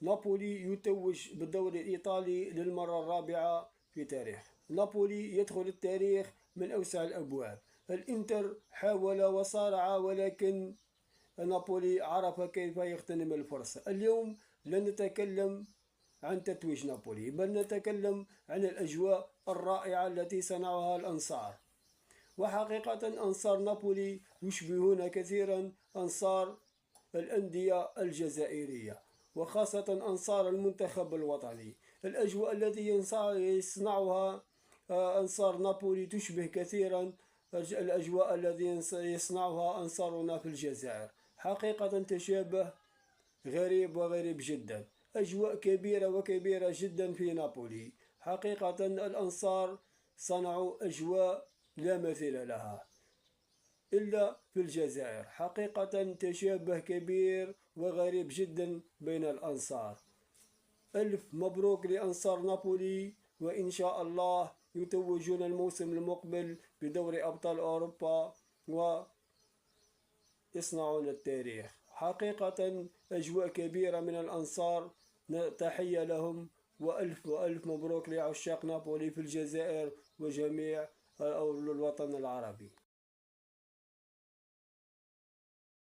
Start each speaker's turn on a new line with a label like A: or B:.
A: نابولي يتوج بالدوري الإيطالي للمرة الرابعة في تاريخ. نابولي يدخل التاريخ من أوسع الأبواب. الإنتر حاول وصارع، ولكن نابولي عرف كيف يغتنم الفرصة. اليوم لن نتكلم عن تتويج نابولي، بل نتكلم عن الأجواء الرائعة التي صنعها الأنصار. وحقيقة أنصار نابولي يشبهون كثيرا أنصار الأندية الجزائرية، وخاصة أنصار المنتخب الوطني. الأجواء التي يصنعها أنصار نابولي تشبه كثيرا الأجواء التي يصنعها أنصارنا في الجزائر. حقيقة تشابه غريب وغريب جدا. أجواء كبيرة وكبيرة جدا في نابولي. حقيقة الأنصار صنعوا أجواء لا مثيل لها إلا في الجزائر. حقيقة تشابه كبير وغريب جدا بين الأنصار. ألف مبروك لأنصار نابولي، وإن شاء الله يتوجون الموسم المقبل بدوري أبطال أوروبا ويصنعون التاريخ. حقيقة أجواء كبيرة من الأنصار، تحية لهم، وألف وألف مبروك لعشاق نابولي في الجزائر وجميع الوطن العربي.